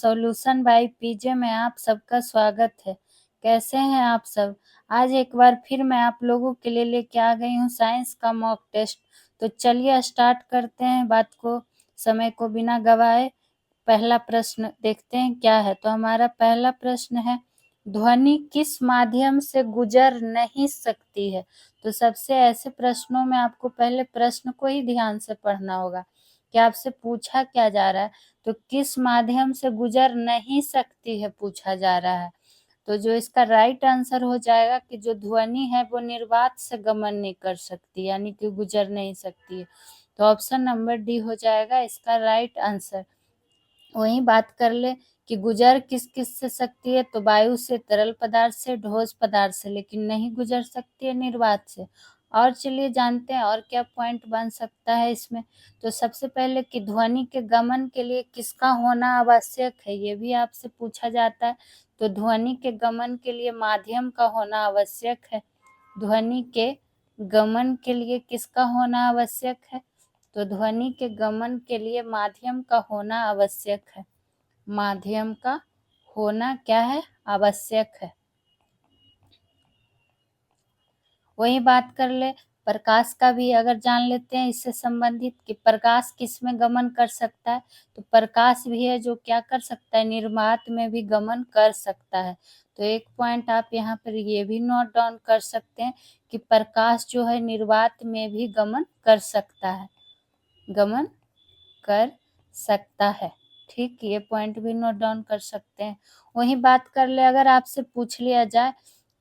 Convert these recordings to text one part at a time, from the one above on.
Solution by PJ में आप सबका स्वागत है। कैसे हैं आप सब? आज एक बार फिर मैं आप लोगों के लिए लेके आ गई हूँ साइंस का मॉक टेस्ट। तो चलिए स्टार्ट करते हैं बात को, समय को बिना गवाए। पहला प्रश्न देखते हैं क्या है। तो हमारा पहला प्रश्न है, ध्वनि किस माध्यम से गुजर नहीं सकती है? तो सबसे ऐसे प्रश्नों में आपको पहले प्रश्न को ही ध्यान से पढ़ना होगा कि आपसे पूछा क्या जा रहा है। तो किस माध्यम से गुजर नहीं सकती है पूछा जा रहा है। तो जो इसका राइट आंसर हो जाएगा कि जो ध्वनि है वो निर्वात से गमन नहीं कर सकती, यानी कि गुजर नहीं सकती है। तो ऑप्शन नंबर डी हो जाएगा इसका राइट आंसर। वहीं बात कर ले कि गुजर किस किस से सकती है, तो वायु से, तरल पदार्थ से, ठोस पदार्थ से, लेकिन नहीं गुजर सकती है निर्वात से। और चलिए जानते हैं और क्या पॉइंट बन सकता है इसमें। तो सबसे पहले कि ध्वनि के गमन के लिए किसका होना आवश्यक है, ये भी आपसे पूछा जाता है। तो ध्वनि के गमन के लिए माध्यम का होना आवश्यक है। ध्वनि के गमन के लिए किसका होना आवश्यक है? तो ध्वनि के गमन के लिए माध्यम का होना आवश्यक है। माध्यम का होना क्या है? आवश्यक है। वही बात कर ले प्रकाश का भी, अगर जान लेते हैं इससे संबंधित कि प्रकाश किस में गमन कर सकता है। तो प्रकाश भी है जो क्या कर सकता है, निर्वात में भी गमन कर सकता है। तो एक पॉइंट आप यहाँ पर ये भी नोट डाउन कर सकते हैं कि प्रकाश जो है निर्वात में भी गमन कर सकता है, गमन कर सकता है। ठीक, ये पॉइंट भी नोट डाउन कर सकते हैं। वही बात कर ले अगर आपसे पूछ लिया जाए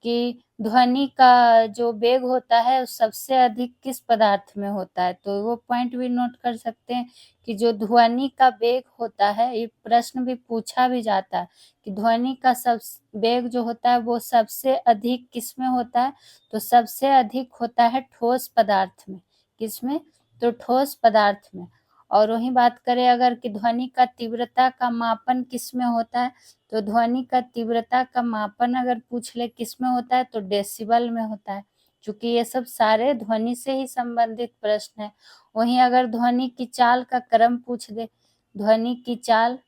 कि ध्वनि का जो वेग होता है वो सबसे अधिक किस पदार्थ में होता है, तो वो पॉइंट भी नोट कर सकते हैं कि जो ध्वनि का वेग होता है, ये प्रश्न भी पूछा भी जाता है कि ध्वनि का सब वेग जो होता है वो सबसे अधिक किस में होता है। तो सबसे अधिक होता है ठोस पदार्थ में। किसमें? तो ठोस पदार्थ में। और वही बात करें अगर कि ध्वनि का तीव्रता का मापन किस में होता है, तो ध्वनि का तीव्रता का मापन अगर पूछ ले किस में होता है, तो डेसिबल में होता है। क्योंकि ये सब सारे ध्वनि से ही संबंधित प्रश्न है। वहीं अगर ध्वनि की चाल का क्रम पूछ दे, ध्वनि की चाल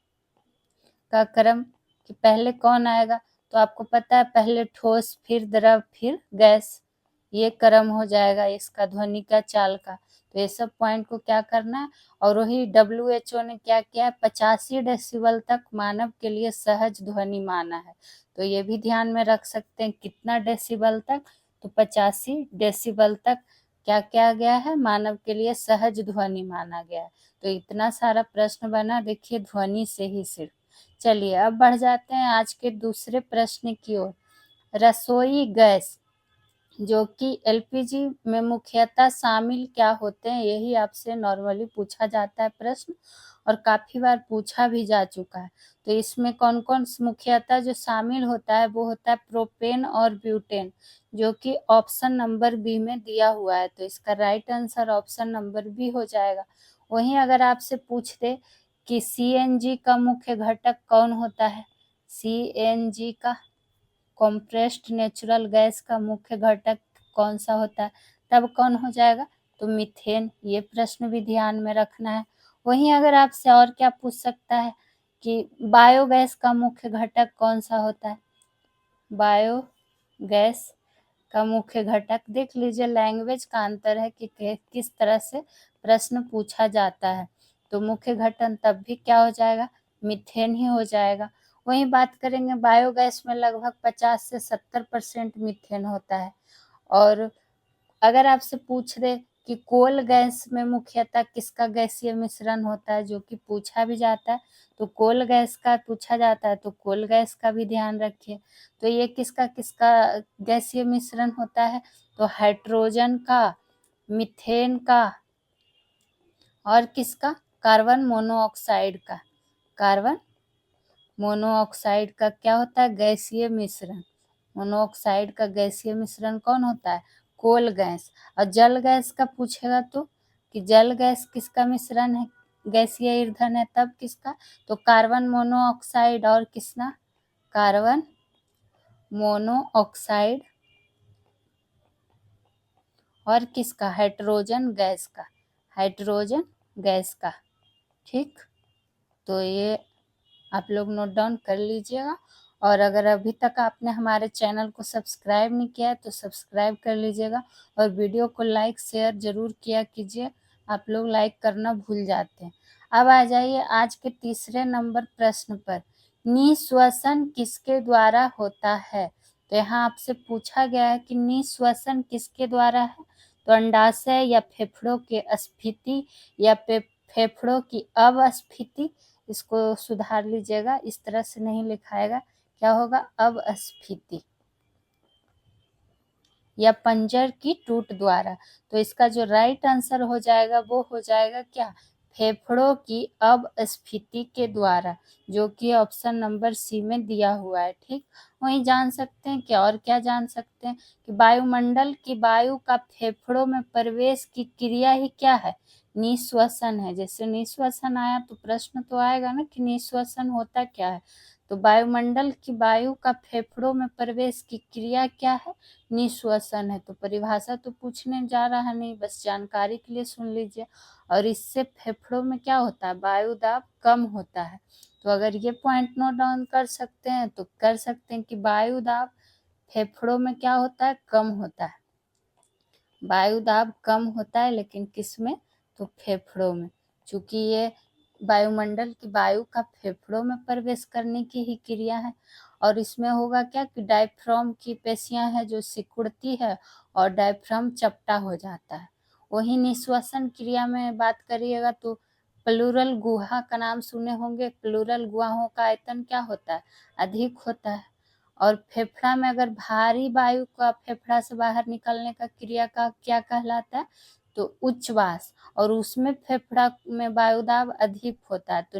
का क्रम कि पहले कौन आएगा, तो आपको पता है पहले ठोस, फिर द्रव, फिर गैस, ये क्रम हो जाएगा इसका ध्वनि का चाल का। तो ये सब पॉइंट को क्या करना है। और वही WHO ने क्या किया है, 85 डेसिबल तक मानव के लिए सहज ध्वनि माना है। तो ये भी ध्यान में रख सकते हैं कितना डेसिबल तक, तो 85 डेसिबल तक क्या किया गया है, मानव के लिए सहज ध्वनि माना गया है। तो इतना सारा प्रश्न बना देखिए ध्वनि से ही सिर्फ। चलिए अब बढ़ जाते हैं आज के दूसरे प्रश्न की ओर। रसोई गैस जो कि LPG में मुख्यतः शामिल क्या होते हैं, यही आपसे नॉर्मली पूछा जाता है प्रश्न और काफी बार पूछा भी जा चुका है। तो इसमें कौन कौन मुख्यतः जो शामिल होता है वो होता है प्रोपेन और ब्यूटेन, जो कि ऑप्शन नंबर बी में दिया हुआ है। तो इसका right answer option number B हो जाएगा। वहीं अगर आपसे पूछ दे कि CNG का मुख्य घटक कौन होता है, CNG का कॉम्प्रेस्ड नेचुरल गैस का मुख्य घटक कौन सा होता है, तब कौन हो जाएगा, तो मीथेन। ये प्रश्न भी ध्यान में रखना है। वहीं अगर आपसे और क्या पूछ सकता है कि बायोगैस का मुख्य घटक कौन सा होता है, बायोगैस का मुख्य घटक। देख लीजिए लैंग्वेज का अंतर है कि किस तरह से प्रश्न पूछा जाता है। तो मुख्य घटक तब भी क्या हो जाएगा, मीथेन ही हो जाएगा। वहीं बात करेंगे बायोगैस में लगभग 50 से 70% मीथेन होता है। और अगर आपसे पूछ दे कि कोल गैस में मुख्यतः किसका गैसीय मिश्रण होता है, जो कि पूछा भी जाता है, तो कोल गैस का पूछा जाता है, तो कोल गैस का भी ध्यान रखिए। तो ये किसका किसका गैसीय मिश्रण होता है, तो हाइड्रोजन का, मीथेन का, और किसका, कार्बन मोनोऑक्साइड का। कार्बन मोनोऑक्साइड का क्या होता है, गैसीय मिश्रण। मोनोऑक्साइड का गैसीय मिश्रण कौन होता है, कोल गैस। और जल गैस का पूछेगा तो कि जल गैस किसका मिश्रण है, गैसीय ईंधन है, तब किसका, तो कार्बन मोनोऑक्साइड और किसका, कार्बन मोनोऑक्साइड और किसका, हाइड्रोजन गैस का, हाइड्रोजन गैस का। ठीक, तो ये आप लोग नोट डाउन कर लीजिएगा। और अगर अभी तक आपने हमारे चैनल को सब्सक्राइब नहीं किया है तो सब्सक्राइब कर लीजिएगा और वीडियो को लाइक शेयर ज़रूर किया कीजिए, आप लोग लाइक करना भूल जाते हैं। अब आ जाइए आज के तीसरे नंबर प्रश्न पर, निःश्वसन किसके द्वारा होता है? तो यहाँ आपसे पूछा गया है कि निःश्वसन किसके द्वारा है, तो अंडाशय या फेफड़ों के स्फीति या फेफड़ों की अवस्फीति। इसको सुधार लीजिएगा, इस तरह से नहीं लिखाएगा, क्या होगा अवस्फीति, या पंजर की टूट द्वारा। तो इसका जो राइट आंसर हो जाएगा वो हो जाएगा क्या, फेफड़ों की अवस्फीति के द्वारा, जो कि ऑप्शन नंबर सी में दिया हुआ है। ठीक, वहीं जान सकते हैं क्या, और क्या जान सकते हैं कि वायुमंडल की वायु का फेफड़ों में प्रवेश की क्रिया ही क्या है, निःश्वसन है। जैसे निःश्वसन आया तो प्रश्न तो आएगा ना कि निःश्वसन होता क्या है, तो वायुमंडल की वायु का फेफड़ों में प्रवेश की क्रिया क्या है, निःश्वसन है। तो परिभाषा तो पूछने जा रहा नहीं, बस जानकारी के लिए सुन लीजिए। और इससे फेफड़ों में क्या होता है, वायु दाब कम होता है। तो अगर ये पॉइंट नोट डाउन कर सकते हैं तो कर सकते हैं कि वायु दाब फेफड़ों में क्या होता है, कम होता है। वायु दाब कम होता है, लेकिन किस में, तो फेफड़ों में, चूंकि ये वायुमंडल की वायु का फेफड़ों में प्रवेश करने की ही क्रिया है। और इसमें होगा क्या कि डायफ्राम की पेशियां हैं जो सिकुड़ती है और डायफ्राम चपटा हो जाता है। वही निःश्वसन क्रिया में बात करिएगा तो प्लूरल गुहा का नाम सुने होंगे, प्लूरल गुहाओं का आयतन क्या होता है, अधिक होता है। और फेफड़ा में अगर भारी वायु का फेफड़ा से बाहर निकलने का क्रिया का क्या कहलाता है, तो उच्छ्वास, और उसमें फेफड़ा में वायुदाब अधिक होता है। तो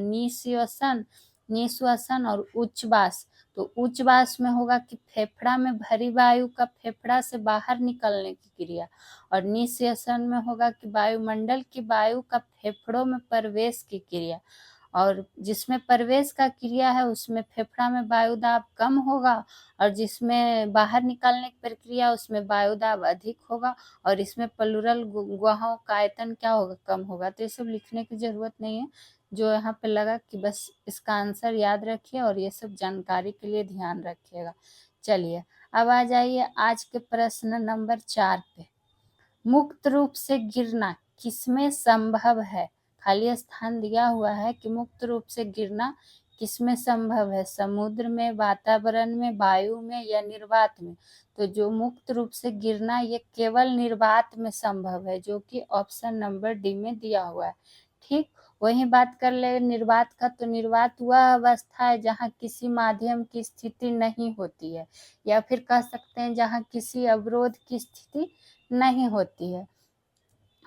निःश्वसन और उच्छ्वास, तो उच्छ्वास में होगा कि फेफड़ा में भरी वायु का फेफड़ा से बाहर निकलने की क्रिया, और निःश्वसन में होगा कि वायुमंडल की वायु का फेफड़ों में प्रवेश की क्रिया। और जिसमें प्रवेश का क्रिया है उसमें फेफड़ा में वायुदाब कम होगा, और जिसमें बाहर निकालने की प्रक्रिया उसमें वायुदाब अधिक होगा, और इसमें प्लूरल गुहाओं का आयतन क्या होगा, कम होगा। तो ये सब लिखने की जरूरत नहीं है, जो यहाँ पे लगा कि बस इसका आंसर याद रखिए और ये सब जानकारी के लिए ध्यान रखिएगा। चलिए अब आ जाइए आज के प्रश्न नंबर 4 पे, मुक्त रूप से गिरना किसमें संभव है? खाली स्थान दिया हुआ है कि मुक्त रूप से गिरना किसमें संभव है, समुद्र में, वातावरण में, वायु में या निर्वात में। तो जो मुक्त रूप से गिरना ये केवल निर्वात में संभव है, जो कि ऑप्शन नंबर डी में दिया हुआ है। ठीक, वही बात कर ले निर्वात का, तो निर्वात वह अवस्था है जहाँ किसी माध्यम की स्थिति नहीं होती है, या फिर कह सकते हैं जहाँ किसी अवरोध की स्थिति नहीं होती है।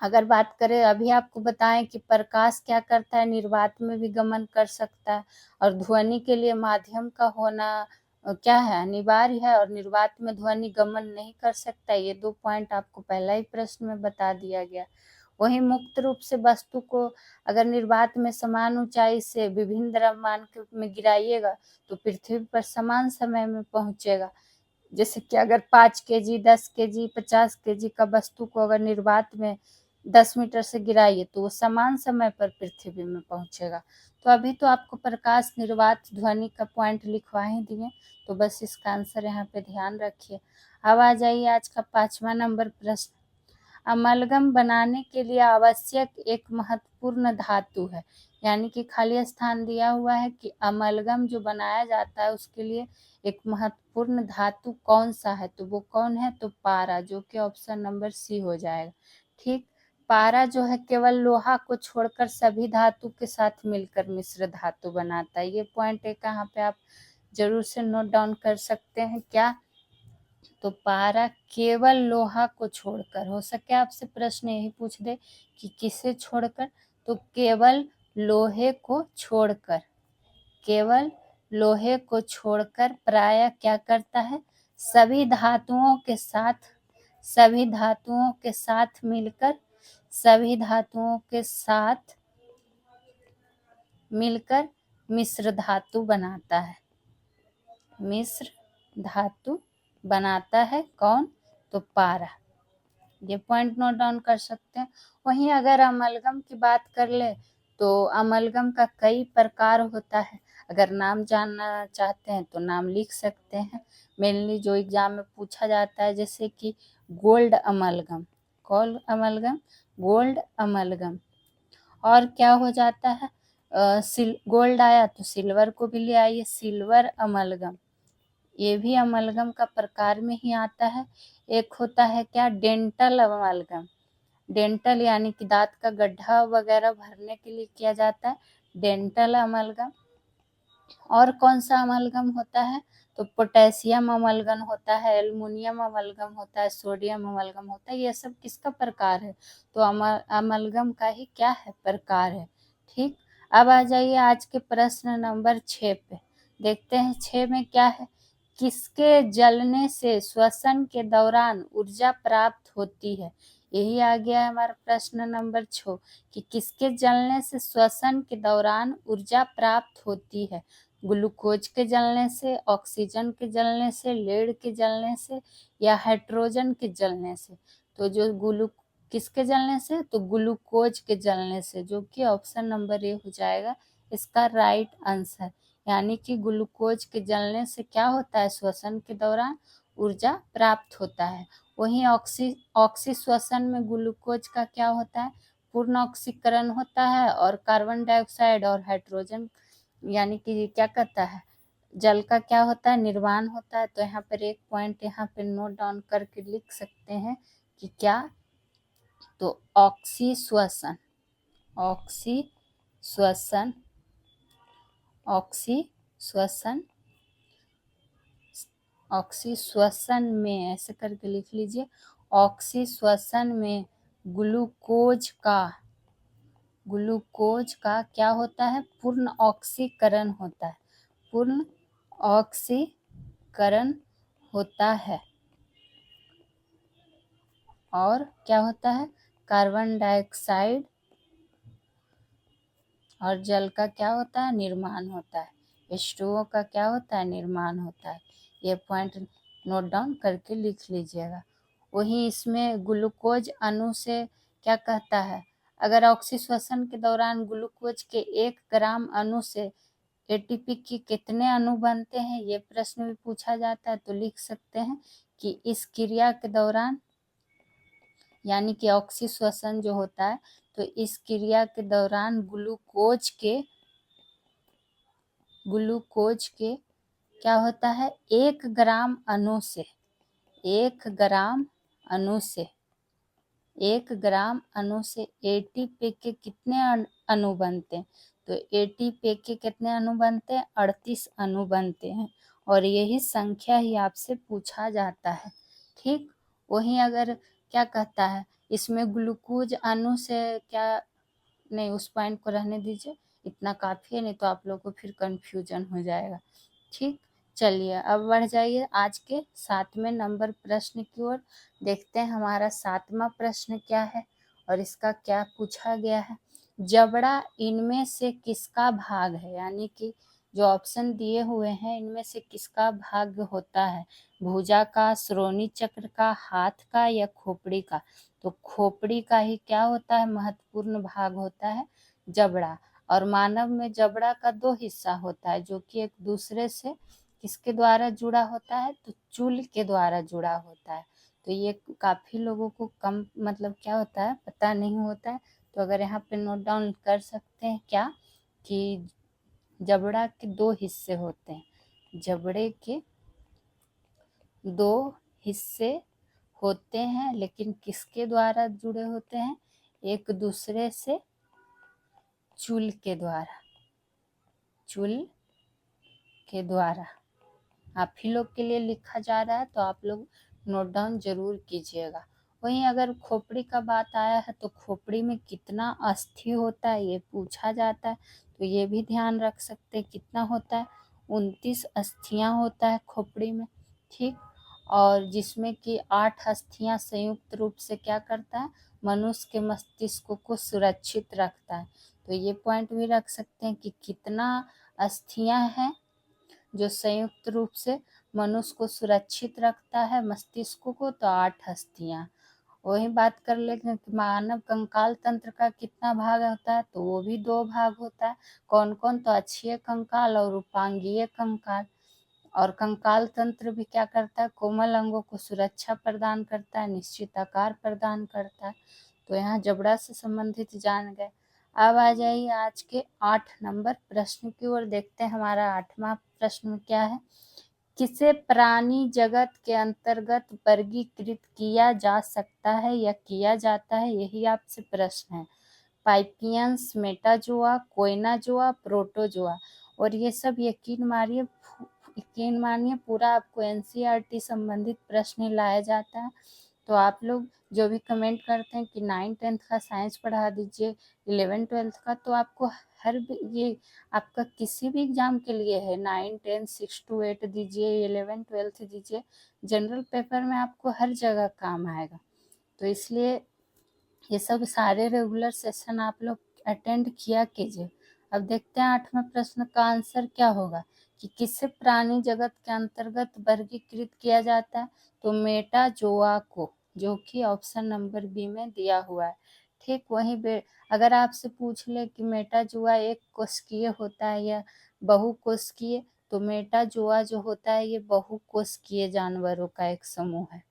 अगर बात करें, अभी आपको बताएं कि प्रकाश क्या करता है, निर्वात में भी गमन कर सकता है, और ध्वनि के लिए माध्यम का होना क्या है, अनिवार्य है, और निर्वात में ध्वनि गमन नहीं कर सकता। ये 2 पॉइंट आपको पहला ही प्रश्न में बता दिया गया। वहीं मुक्त रूप से वस्तु को अगर निर्वात में समान ऊंचाई से विभिन्न द्रव्यमान में गिराइएगा तो पृथ्वी पर समान समय में पहुंचेगा। जैसे कि अगर 5 केजी, 10 केजी, 50 केजी का वस्तु को अगर निर्वात में 10 मीटर से गिराइए तो वो समान समय पर पृथ्वी में पहुंचेगा। तो अभी तो आपको प्रकाश, निर्वात, ध्वनि का पॉइंट लिखवा ही दिए, तो बस इसका आंसर यहाँ पे ध्यान रखिए। अब आ जाइए आज का 5वां नंबर प्रश्न, अमलगम बनाने के लिए आवश्यक एक महत्वपूर्ण धातु है। यानी कि खाली स्थान दिया हुआ है कि अमलगम जो बनाया जाता है उसके लिए एक महत्वपूर्ण धातु कौन सा है, तो वो कौन है, तो पारा, जो कि ऑप्शन नंबर सी हो जाएगा। ठीक, पारा जो है केवल लोहा को छोड़कर सभी धातु के साथ मिलकर मिश्र धातु बनाता है। ये पॉइंट एक यहाँ पे आप जरूर से नोट डाउन कर सकते हैं। क्या, तो पारा केवल लोहा को छोड़कर, हो सके आपसे प्रश्न यही पूछ दे कि किसे छोड़कर, तो केवल लोहे को छोड़कर, केवल लोहे को छोड़कर प्रायः क्या करता है, सभी धातुओं के साथ, सभी धातुओं के साथ मिलकर, सभी धातुओं के साथ मिलकर मिश्र धातु बनाता है, मिश्र धातु बनाता है। कौन, तो पारा। ये पॉइंट नोट डाउन कर सकते हैं। वहीं अगर अमलगम की बात कर ले तो अमलगम का कई प्रकार होता है। अगर नाम जानना चाहते हैं तो नाम लिख सकते हैं। मेनली जो एग्जाम में पूछा जाता है जैसे कि गोल्ड अमलगम, गोल्ड अमलगम। और क्या हो जाता है, गोल्ड आया तो सिल्वर को भी ले आइए, सिल्वर अमलगम, ये भी अमलगम का प्रकार में ही आता है। एक होता है क्या, डेंटल अमलगम, डेंटल यानी कि दांत का गड्ढा वगैरह भरने के लिए किया जाता है, डेंटल अमलगम। और कौन सा अमलगम होता है, तो पोटेशियम अमलगम होता है, एल्युमिनियम अमलगम होता है, सोडियम अमलगम होता है। ये सब किसका प्रकार है, तो अमलगम का ही क्या है, प्रकार है। ठीक, अब आ जाइए आज के प्रश्न नंबर 6 पे। देखते हैं 6 में क्या है, किसके जलने से श्वसन के दौरान ऊर्जा प्राप्त होती है। यही आ गया है हमारा प्रश्न नंबर 6 कि किसके जलने से श्वसन के दौरान ऊर्जा प्राप्त होती है। ग्लूकोज के जलने से, ऑक्सीजन के जलने से, लेड के जलने से, या हाइड्रोजन के जलने से। तो जो किसके जलने से, तो ग्लूकोज के जलने से, जो कि ऑप्शन नंबर ए हो जाएगा इसका राइट आंसर। यानी कि ग्लूकोज के जलने से क्या होता है, श्वसन के दौरान ऊर्जा प्राप्त होता है। वहीं ऑक्सी श्वसन में ग्लूकोज का क्या होता है, पूर्ण ऑक्सीकरण होता है और कार्बन डाइऑक्साइड और हाइड्रोजन यानी कि क्या कहता है, जल का क्या होता है, निर्माण होता है। तो यहाँ पर एक पॉइंट यहाँ पे नोट डाउन करके लिख सकते हैं कि क्या, तो ऑक्सी श्वसन, ऑक्सी श्वसन, ऑक्सी श्वसन, ऑक्सी श्वसन में ऐसे करके लिख लीजिए, ऑक्सी श्वसन में ग्लूकोज का क्या होता है, पूर्ण ऑक्सीकरण होता है, पूर्ण ऑक्सीकरण होता है। और क्या होता है, कार्बन डाइऑक्साइड और जल का क्या होता है, निर्माण होता है। H2O का क्या होता है, निर्माण होता है। ये पॉइंट नोट डाउन करके लिख लीजिएगा। वही इसमें ग्लूकोज अणु से क्या कहता है, अगर ऑक्सीश्वसन के दौरान ग्लूकोज के 1 ग्राम अणु से एटीपी के कितने अणु बनते हैं, ये प्रश्न भी पूछा जाता है। तो लिख सकते हैं कि इस क्रिया के दौरान, यानी कि ऑक्सीश्वसन जो होता है, तो इस क्रिया के दौरान ग्लूकोज के क्या होता है, 1 ग्राम अणु से, 1 ग्राम अणु से, 1 ग्राम अणु से एटीपी के कितने अणु बनते हैं, तो एटीपी के कितने अणु बनते हैं, 38 अणु बनते हैं। और यही संख्या ही आपसे पूछा जाता है। ठीक, वहीं अगर क्या कहता है, इसमें ग्लूकोज अणु से क्या, नहीं उस पॉइंट को रहने दीजिए, इतना काफ़ी है, नहीं तो आप लोग को फिर कंफ्यूजन हो जाएगा। ठीक, चलिए अब बढ़ जाइए आज के 7वें नंबर प्रश्न की ओर। देखते हैं हमारा 7वां प्रश्न क्या है और इसका क्या पूछा गया है। जबड़ा इनमें से किसका भाग है, यानी कि जो ऑप्शन दिए हुए हैं इनमें से किसका भाग होता है, भुजा का, श्रोणि चक्र का, हाथ का, या खोपड़ी का। तो खोपड़ी का ही क्या होता है, महत्वपूर्ण भाग होता है जबड़ा। और मानव में जबड़ा का 2 हिस्सा होता है जो कि एक दूसरे से किसके द्वारा जुड़ा होता है, तो चूल के द्वारा जुड़ा होता है। तो ये काफ़ी लोगों को कम मतलब क्या होता है, पता नहीं होता है। तो अगर यहाँ पे नोट डाउन कर सकते हैं क्या, कि जबड़ा के 2 हिस्से होते हैं, जबड़े के 2 हिस्से होते हैं, लेकिन किसके द्वारा जुड़े होते हैं, एक दूसरे से चूल के द्वारा, चूल के द्वारा। आप ही लोग के लिए लिखा जा रहा है तो आप लोग नोट डाउन जरूर कीजिएगा। वहीं अगर खोपड़ी का बात आया है तो खोपड़ी में कितना अस्थि होता है ये पूछा जाता है, तो ये भी ध्यान रख सकते हैं कितना होता है, 29 अस्थियां होता है खोपड़ी में। ठीक, और जिसमें कि 8 अस्थियां संयुक्त रूप से क्या करता है, मनुष्य के मस्तिष्क को सुरक्षित रखता है। तो ये पॉइंट भी रख सकते हैं कि कितना अस्थियां हैं जो संयुक्त रूप से मनुष्य को सुरक्षित रखता है, मस्तिष्क को, तो 8 अस्थियां। वही बात कर लेंगे कि मानव कंकाल तंत्र का कितना भाग होता है, तो वो भी 2 भाग होता है। कौन कौन? तो अक्षीय कंकाल और उपांगीय कंकाल। और कंकाल तंत्र भी क्या करता है? कोमल अंगों को सुरक्षा प्रदान करता है, निश्चित आकार प्रदान करता है। तो यहाँ जबड़ा से संबंधित जान गए। अब आ जाइए आज के 8 नंबर प्रश्न की ओर। देखते हैं हमारा 8वां प्रश्न क्या है। किसे प्राणी जगत के अंतर्गत वर्गीकृत किया जा सकता है या किया जाता है, यही आपसे प्रश्न है। पाइपियंस, मेटाजोआ, कोइनाजोआ, प्रोटोजोआ। और ये सब यकीन मानिए पूरा आपको एनसीईआरटी संबंधित प्रश्न लाया जाता है। तो आप लोग जो भी कमेंट करते हैं कि 9th-10th का साइंस पढ़ा दीजिए, 11th-12th का, तो आपको ये आपका किसी भी एग्जाम के लिए है, 9, 10, 6 to 8 दीजिए, 11th-12th दीजिए, जनरल पेपर में आपको हर जगह काम आएगा। तो इसलिए ये सब सारे रेगुलर सेशन आप लोग अटेंड किया कीजिए। अब देखते हैं 8वें प्रश्न का आंसर क्या होगा कि किसे प्राणी जगत के अंतर्गत वर्गीकृत किया जाता है, तो मेटाजोआ को, जो कि ऑप्शन नंबर बी में दिया हुआ है। ठीक वहीं अगर आपसे पूछ ले कि मेटाजोआ एक कोशिकीय होता है या बहुकोशिकीय, तो मेटाजोआ जो होता है ये बहुकोशिकीय जानवरों का एक समूह है।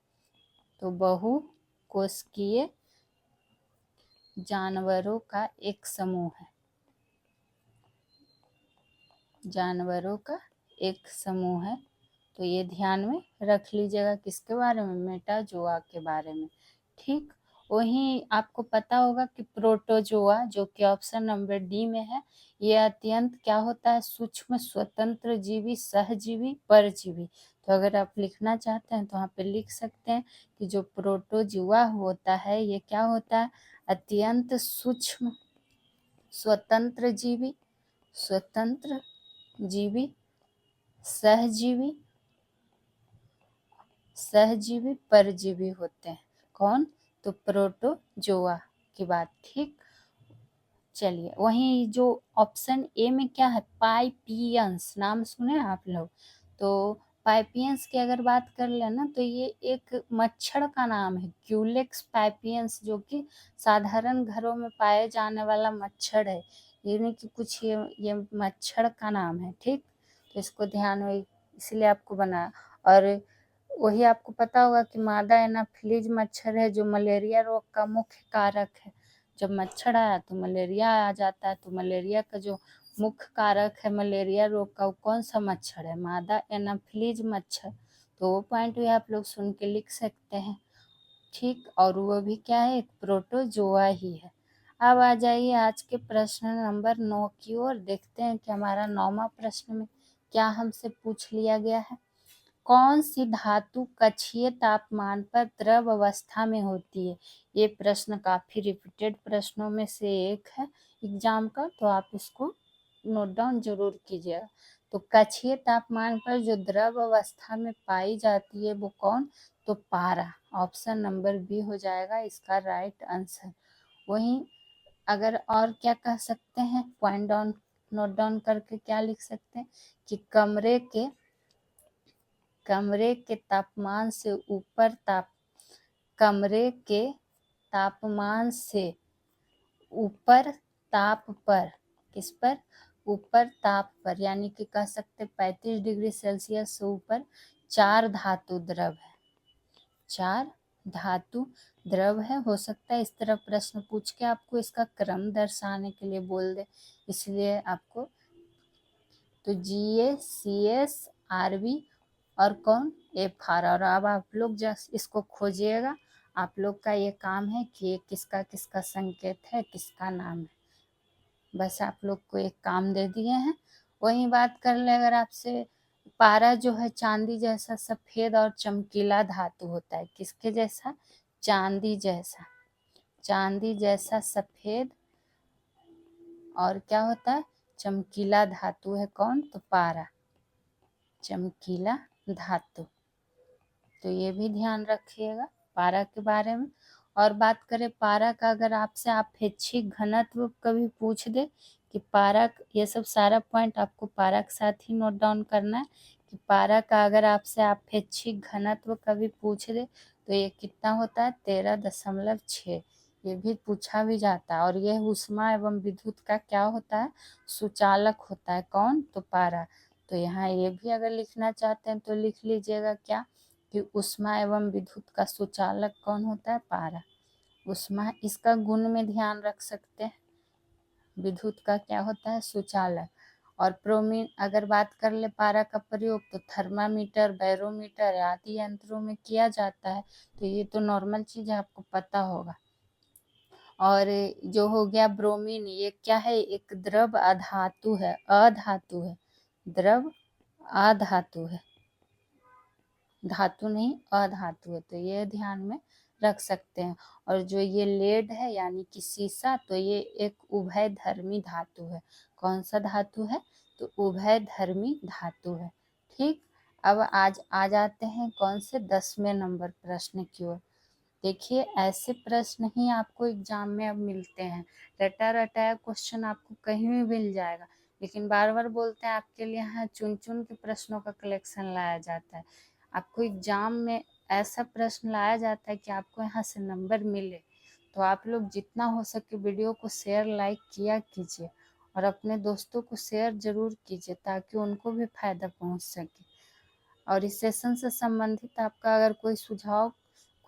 तो बहुकोशिकीय जानवरों का एक समूह है, जानवरों का एक समूह है। तो ये ध्यान में रख लीजिएगा, किसके बारे में? मेटाजोआ के बारे में। ठीक वहीं आपको पता होगा कि प्रोटोजोआ, जो कि ऑप्शन नंबर डी में है, ये अत्यंत क्या होता है? सूक्ष्म, स्वतंत्र जीवी, सहजीवी, परजीवी। तो अगर आप लिखना चाहते हैं तो वहाँ पे लिख सकते हैं कि जो प्रोटोजोआ होता है ये क्या होता है? अत्यंत सूक्ष्म, स्वतंत्र जीवी, स्वतंत्र जीवी, सहजीवी, सहजीवी, परजीवी होते हैं। कौन? तो प्रोटोजोआ की बात। ठीक चलिए वहीं जो ऑप्शन ए में क्या है? पाइपियंस, नाम सुने आप लोग? तो पाइपियंस की अगर बात कर ले ना, तो ये एक मच्छर का नाम है, क्यूलेक्स पाइपियंस, जो कि साधारण घरों में पाए जाने वाला मच्छर है। यानी कि कुछ ये मच्छर का नाम है। ठीक तो इसको ध्यान में इसलिए आपको बनाया। और वही आपको पता होगा कि मादा एनाफिलीज मच्छर है जो मलेरिया रोग का मुख्य कारक है। जब मच्छर आया तो मलेरिया आ जाता है। तो मलेरिया का जो मुख्य कारक है मलेरिया रोग का, वो कौन सा मच्छर है? मादा एनाफिलीज मच्छर। तो वो पॉइंट भी आप लोग सुन के लिख सकते हैं। ठीक और वो भी क्या है? एक प्रोटोजोआ ही है। अब आ जाइए आज के प्रश्न नंबर 9 की ओर। देखते हैं कि हमारा 9वां प्रश्न में क्या हमसे पूछ लिया गया है। कौन सी धातु कक्षीय तापमान पर द्रव अवस्था में होती है? ये प्रश्न काफी रिपीटेड प्रश्नों में से एक है एग्जाम का, तो आप इसको नोट डाउन जरूर कीजिएगा। तो कक्षीय तापमान पर जो द्रव अवस्था में पाई जाती है वो कौन? तो पारा। ऑप्शन नंबर बी हो जाएगा इसका राइट आंसर। वहीं अगर और क्या कह सकते हैं, पॉइंट डाउन नोट डाउन करके क्या लिख सकते हैं कि कमरे के तापमान से कमरे के तापमान से ऊपर ताप पर, किस पर? ऊपर ताप पर, यानी कि कह सकते 35 डिग्री सेल्सियस से ऊपर 4 धातु द्रव है। 4 धातु द्रव है। हो सकता है इस तरह प्रश्न पूछ के आपको इसका क्रम दर्शाने के लिए बोल दे, इसलिए आपको तो GA, CS, RB और कौन? FR। और अब आप लोग जस्ट इसको खोजिएगा। आप लोग का ये काम है कि ये किसका किसका संकेत है, किसका नाम है। बस आप लोग को एक काम दे दिए हैं। वही बात कर ले अगर आपसे, पारा जो है चांदी जैसा सफेद और चमकीला धातु होता है। किसके जैसा? चांदी जैसा, चांदी जैसा सफेद और क्या होता है? चमकीला धातु है। कौन? तो पारा, चमकीला धातु। तो ये भी ध्यान रखिएगा पारा के बारे में। और बात करें पारा का, अगर आपसे आपेक्षिक घनत्व कभी पूछ दे कि पारा, ये सब सारा पॉइंट आपको पारा के साथ ही नोट डाउन करना है कि पारा का अगर आपसे आपेक्षिक घनत्व कभी पूछ दे तो ये कितना होता है 13.6। ये भी पूछा भी जाता है। और ये ऊष्मा एवं विद्युत का क्या होता है, सुचालक होता है। कौन, तो पारा। तो यहाँ ये भी अगर लिखना चाहते हैं तो लिख लीजिएगा क्या, कि ऊष्मा एवं विद्युत का सुचालक कौन होता है, पारा। ऊष्मा, इसका गुण में ध्यान रख सकते हैं। विद्युत का क्या होता है, सुचालक। और प्रोमीन अगर बात कर ले पारा का प्रयोग तो थर्मामीटर, बैरोमीटर आदि यंत्रों में किया जाता है। तो ये तो नॉर्मल चीज है, आपको पता होगा। और जो हो गया ब्रोमीन, ये क्या है, एक द्रव अधातु है, अधातु है, द्रव अधातु है, धातु नहीं अधातु है। तो ये ध्यान में रख सकते हैं। और जो ये लेड है यानी कि शीशा, तो ये एक उभय धर्मी धातु है। कौन सा धातु है, तो उभय धर्मी धातु है। ठीक, अब आज आ जाते हैं कौन से 10वें नंबर प्रश्न की ओर। देखिए, ऐसे प्रश्न ही आपको एग्जाम में अब मिलते हैं। रटा रटाया क्वेश्चन आपको कहीं भी मिल जाएगा, लेकिन बार बार बोलते हैं आपके लिए यहाँ चुन चुन के प्रश्नों का कलेक्शन लाया जाता है। आपको एग्जाम में ऐसा प्रश्न लाया जाता है कि आपको यहाँ से नंबर मिले। तो आप लोग जितना हो सके वीडियो को शेयर लाइक किया कीजिए, और अपने दोस्तों को शेयर जरूर कीजिए ताकि उनको भी फायदा पहुँच सके। और इस सेशन से संबंधित आपका अगर कोई सुझाव,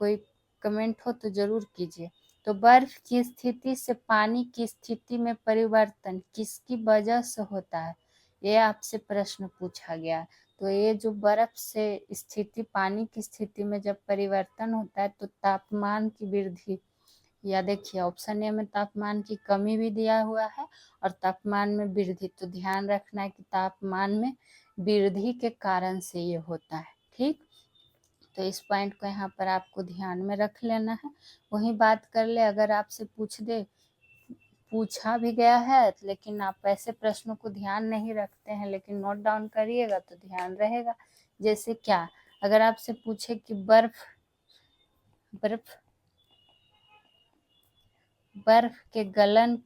कोई कमेंट हो तो जरूर कीजिए। तो बर्फ की स्थिति से पानी की स्थिति में परिवर्तन किसकी वजह से होता है, ये आपसे प्रश्न पूछा गया। तो ये जो बर्फ से स्थिति, पानी की स्थिति में जब परिवर्तन होता है तो तापमान की वृद्धि, या देखिए ऑप्शन ए में तापमान की कमी भी दिया हुआ है और तापमान में वृद्धि। तो ध्यान रखना है कि तापमान में वृद्धि के कारण से ये होता है। ठीक, तो इस पॉइंट को यहाँ पर आपको ध्यान में रख लेना है। वही बात कर ले, अगर आपसे पूछा भी गया है लेकिन आप ऐसे प्रश्नों को ध्यान नहीं रखते हैं, लेकिन नोट डाउन करिएगा तो ध्यान रहेगा। जैसे क्या, अगर आपसे पूछे कि बर्फ के गलन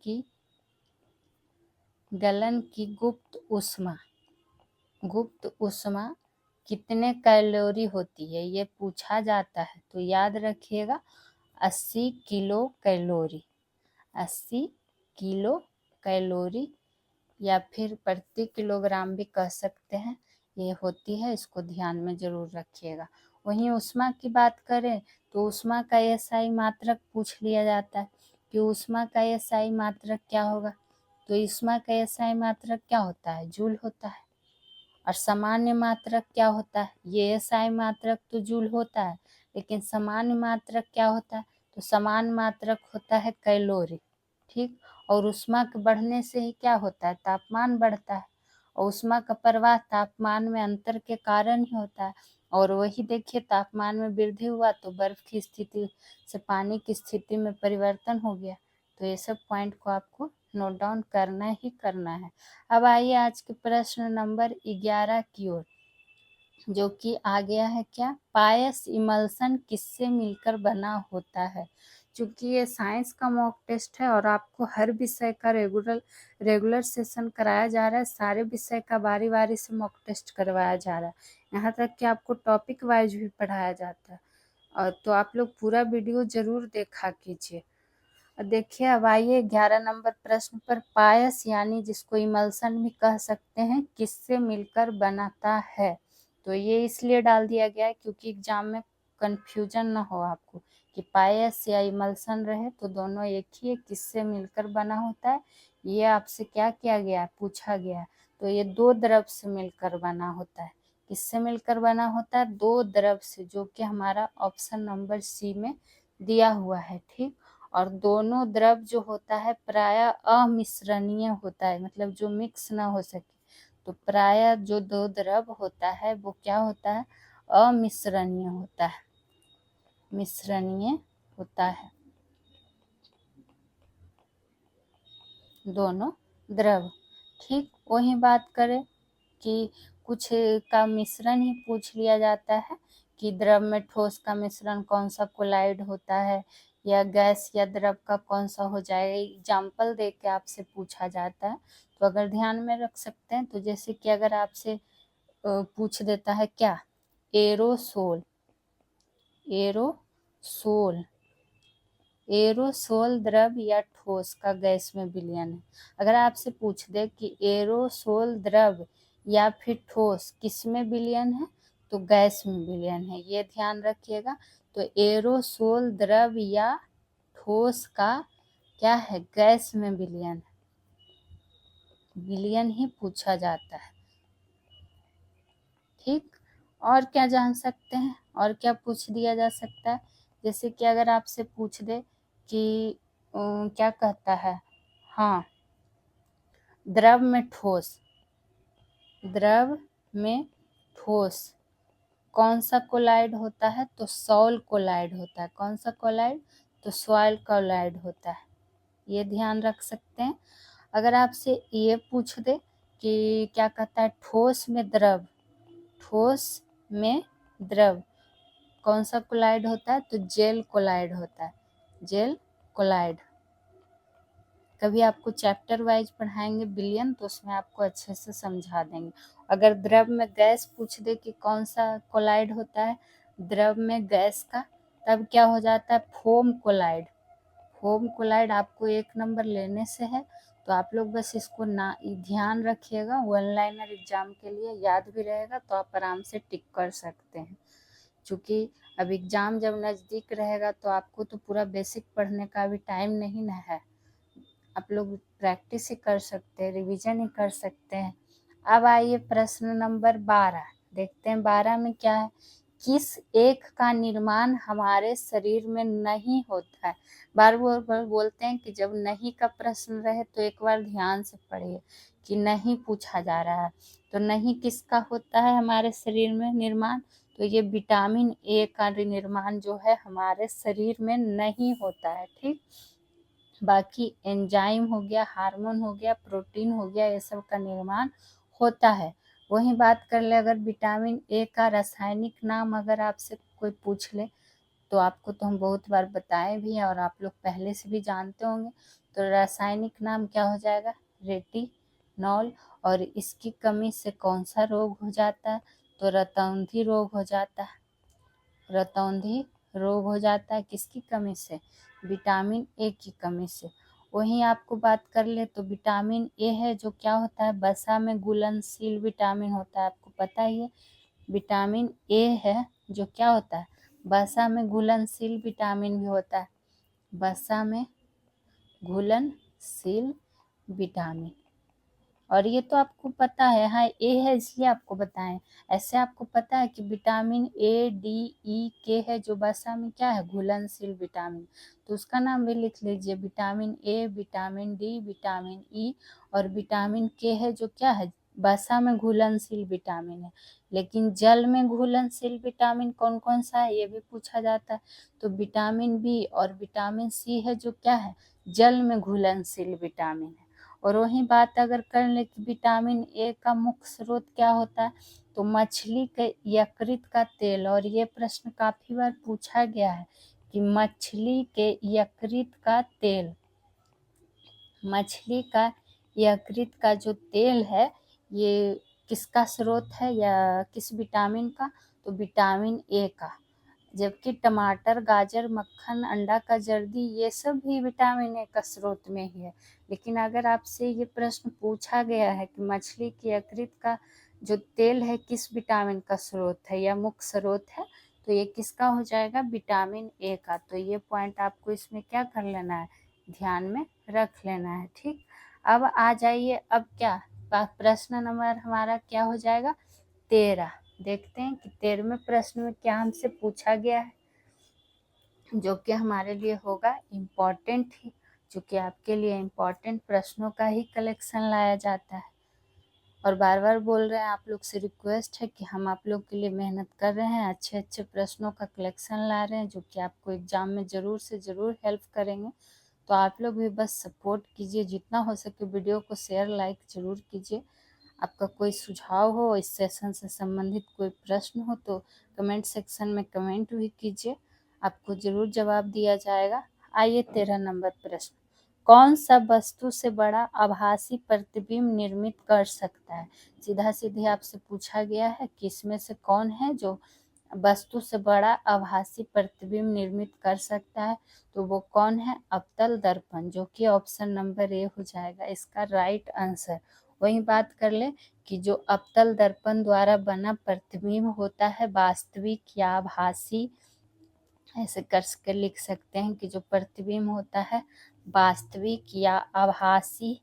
की गुप्त ऊष्मा कितने कैलोरी होती है, ये पूछा जाता है। तो याद रखिएगा 80 किलो कैलोरी, 80 किलो कैलोरी, या फिर प्रति किलोग्राम भी कह सकते हैं, ये होती है। इसको ध्यान में जरूर रखिएगा। वहीं ऊष्मा की बात करें तो ऊष्मा का एसआई मात्रक पूछ लिया जाता है कि ऊष्मा का एसआई मात्रक क्या होगा। तो ऊष्मा का एसआई मात्रक क्या होता है, जूल होता है। और सामान्य मात्रक क्या होता है, ये एसआई मात्रक तो जूल होता है, लेकिन सामान्य मात्रक क्या होता है, तो सामान्य मात्रक होता है कैलोरी। ठीक, और ऊष्मा के बढ़ने से ही क्या होता है, तापमान बढ़ता है। और ऊष्मा का प्रवाह तापमान में अंतर के कारण ही होता है। और वही देखिए, तापमान में वृद्धि हुआ तो बर्फ की स्थिति से पानी की स्थिति में परिवर्तन हो गया। तो ये सब पॉइंट को आपको नोट डाउन करना ही करना है। अब आइए आज के प्रश्न नंबर 11 की ओर, जो कि आ गया है क्या, पायस इमल्सन किससे मिलकर बना होता है। चूंकि ये साइंस का मॉक टेस्ट है और आपको हर विषय का रेगुलर सेशन कराया जा रहा है, सारे विषय का बारी बारी से मॉक टेस्ट करवाया जा रहा है, यहाँ तक कि आपको टॉपिक वाइज भी पढ़ाया जाता है। और तो आप लोग पूरा वीडियो जरूर देखा कीजिए। देखिए, अब आइए 11 नंबर प्रश्न पर। पायस यानी जिसको इमल्सन भी कह सकते हैं, किससे मिलकर बनाता है। तो ये इसलिए डाल दिया गया है क्योंकि एग्जाम में कंफ्यूजन ना हो आपको कि पायस या इमल्सन रहे तो दोनों एक ही है, किससे मिलकर बना होता है। ये आपसे क्या किया गया, पूछा गया। तो ये दो द्रव से मिलकर बना होता है। किससे मिलकर बना होता है, दो द्रव से, जो कि हमारा ऑप्शन नंबर सी में दिया हुआ है। ठीक, और दोनों द्रव जो होता है प्राय अमिश्रणीय होता है, मतलब जो मिक्स ना हो सके। तो प्राय जो दो द्रव होता है वो क्या होता है, अमिश्रणीय होता है, मिश्रणीय होता है दोनों द्रव। ठीक, वही बात करें कि कुछ का मिश्रण ही पूछ लिया जाता है कि द्रव में ठोस का मिश्रण कौन सा कोलाइड होता है, या गैस या द्रव का कौन सा हो जाएगा, एग्जाम्पल दे के आपसे पूछा जाता है। तो अगर ध्यान में रख सकते हैं, तो जैसे कि अगर आपसे पूछ देता है क्या, एरोसोल, एरोसोल, एरोसोल द्रव या ठोस का गैस में विलयन है। अगर आपसे पूछ दे कि एरोसोल द्रव या फिर ठोस किस में विलयन है, तो गैस में विलयन है, ये ध्यान रखिएगा। तो एरोसोल द्रव या ठोस का क्या है, गैस में विलयन है, विलयन ही पूछा जाता है। ठीक, और क्या जान सकते हैं, और क्या पूछ दिया जा सकता है, जैसे कि अगर आपसे पूछ दे कि क्या कहता है, हाँ, द्रव में ठोस, द्रव में ठोस कौन सा कोलाइड होता है, तो सॉल कोलाइड होता है। कौन सा कोलाइड, तो सॉइल कोलाइड होता है, ये ध्यान रख सकते हैं। अगर आपसे ये पूछ दे कि क्या कहता है, ठोस में द्रव, ठोस में द्रव कौन सा कोलाइड होता है, तो जेल कोलाइड होता है, जेल कोलाइड। कभी आपको चैप्टर वाइज पढ़ाएंगे विलयन, तो उसमें आपको अच्छे से समझा देंगे। अगर द्रव में गैस पूछ दे कि कौन सा कोलाइड होता है द्रव में गैस का, तब क्या हो जाता है, फोम कोलाइड। फोम कोलाइड आपको 1 नंबर लेने से है, तो आप लोग बस इसको ना ध्यान रखिएगा, वन लाइनर एग्जाम के लिए याद भी रहेगा, तो आप आराम से टिक कर सकते हैं। क्योंकि अब एग्जाम जब नज़दीक रहेगा तो आपको तो पूरा बेसिक पढ़ने का भी टाइम नहीं ना है, आप लोग प्रैक्टिस ही कर सकते हैं, रिवीजन ही कर सकते हैं। अब आइए प्रश्न नंबर 12, देखते हैं 12 में क्या है। किस एक का निर्माण हमारे शरीर में नहीं होता है। बार बार बोलते हैं कि जब नहीं का प्रश्न रहे तो एक बार ध्यान से पढ़िए कि नहीं पूछा जा रहा है। तो नहीं किसका होता है हमारे शरीर में निर्माण, तो ये विटामिन ए का निर्माण जो है हमारे शरीर में नहीं होता है। ठीक, बाकी एंजाइम हो गया, हार्मोन हो गया, प्रोटीन हो गया, ये सब का निर्माण होता है। वही बात कर ले, अगर विटामिन ए का रासायनिक नाम अगर आपसे कोई पूछ ले, तो आपको तो हम बहुत बार बताए भी हैं और आप लोग पहले से भी जानते होंगे। तो रासायनिक नाम क्या हो जाएगा, रेटिनॉल। और इसकी कमी से कौन सा रोग हो जाता है, तो रतौंधी रोग हो जाता है, रतौंधी रोग हो जाता है किसकी कमी से, विटामिन ए की कमी से। वहीं आपको बात कर ले तो विटामिन ए है जो क्या होता है, वसा में घुलनशील विटामिन होता है, आपको पता ही है। विटामिन ए है जो क्या होता है, वसा में घुलनशील विटामिन भी होता है, वसा में घुलनशील विटामिन। और ये तो आपको पता है, हाँ ए है इसलिए आपको बताएं। ऐसे आपको पता है कि विटामिन ए डी ई के है जो वसा में क्या है, घुलनशील विटामिन, तो उसका नाम भी लिख लीजिए, vitamin A, vitamin D, vitamin E और विटामिन के है जो क्या है, वसा में घुलनशील विटामिन है। लेकिन जल में घुलनशील विटामिन कौन कौन सा है, ये भी पूछा जाता है। तो विटामिन बी और विटामिन सी है जो क्या है, जल में घुलनशील विटामिन है। और वही बात अगर कर ले कि विटामिन ए का मुख्य स्रोत क्या होता है, तो मछली के यकृत का तेल। और ये प्रश्न काफ़ी बार पूछा गया है कि मछली के यकृत का तेल, मछली का यकृत का जो तेल है ये किसका स्रोत है या किस विटामिन का, तो विटामिन ए का। जबकि टमाटर, गाजर, मक्खन, अंडा का जर्दी ये सब भी विटामिन ए का स्रोत में ही है। लेकिन अगर आपसे ये प्रश्न पूछा गया है कि मछली के यकृत का जो तेल है किस विटामिन का स्रोत है या मुख्य स्रोत है, तो ये किसका हो जाएगा, विटामिन ए का। तो ये पॉइंट आपको इसमें क्या कर लेना है, ध्यान में रख लेना है। ठीक, अब आ जाइए, अब क्या प्रश्न नंबर हमारा क्या हो जाएगा, 13। देखते हैं कि 13वें प्रश्न में क्या हमसे पूछा गया है, जो कि हमारे लिए होगा इम्पॉर्टेंट ही, जो कि आपके लिए इम्पॉर्टेंट प्रश्नों का ही कलेक्शन लाया जाता है। और बार बार बोल रहे हैं, आप लोग से रिक्वेस्ट है कि हम आप लोग के लिए मेहनत कर रहे हैं, अच्छे अच्छे प्रश्नों का कलेक्शन ला रहे हैं जो कि आपको एग्जाम में ज़रूर से ज़रूर हेल्प करेंगे। तो आप लोग भी बस सपोर्ट कीजिए, जितना हो सके वीडियो को शेयर लाइक ज़रूर कीजिए। आपका कोई सुझाव हो, इस सेशन से संबंधित कोई प्रश्न हो तो कमेंट सेक्शन में कमेंट भी कीजिए, आपको ज़रूर जवाब दिया जाएगा। आइए 13 नंबर प्रश्न, कौन सा वस्तु से बड़ा आभासी प्रतिबिंब निर्मित कर सकता है। सीधा सीधे आपसे पूछा गया है कि इसमें से कौन है जो वस्तु से बड़ा आभासी प्रतिबिंब निर्मित कर सकता है, तो वो कौन है? अवतल दर्पण, जो कि ऑप्शन नंबर ए हो जाएगा इसका राइट आंसर। वही बात कर ले कि जो अवतल दर्पण द्वारा बना प्रतिबिंब होता है वास्तविक या आभासी, ऐसे कर लिख सकते हैं कि जो प्रतिबिंब होता है वास्तविक या आभासी,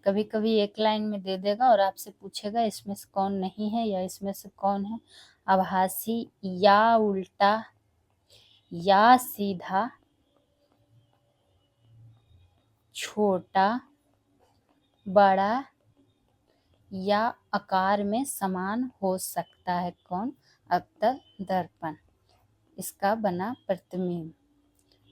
कभी कभी एक लाइन में दे देगा और आपसे पूछेगा इसमें से कौन नहीं है या इसमें से कौन है। आभासी या उल्टा या सीधा, छोटा, बड़ा या आकार में समान हो सकता है। कौन? अवतल दर्पण, इसका बना प्रतिबिंब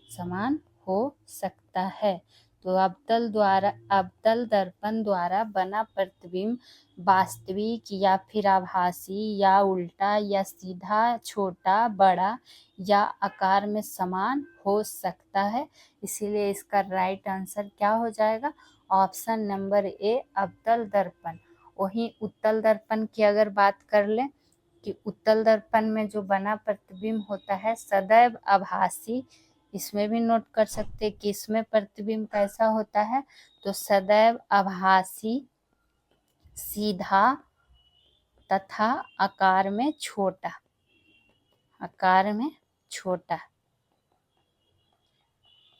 समान हो सकता है। तो अवतल दर्पण द्वारा बना प्रतिबिंब वास्तविक या फिर आभासी या उल्टा या सीधा, छोटा, बड़ा या आकार में समान हो सकता है। इसीलिए इसका राइट आंसर क्या हो जाएगा? ऑप्शन नंबर ए, अवतल दर्पण। वहीं उत्तल दर्पण की अगर बात कर ले कि उत्तल दर्पण में जो बना प्रतिबिंब होता है सदैव आभासी, इसमें भी नोट कर सकते कि इसमें प्रतिबिंब कैसा होता है, तो सदैव आभासी, सीधा तथा आकार में छोटा, आकार में छोटा।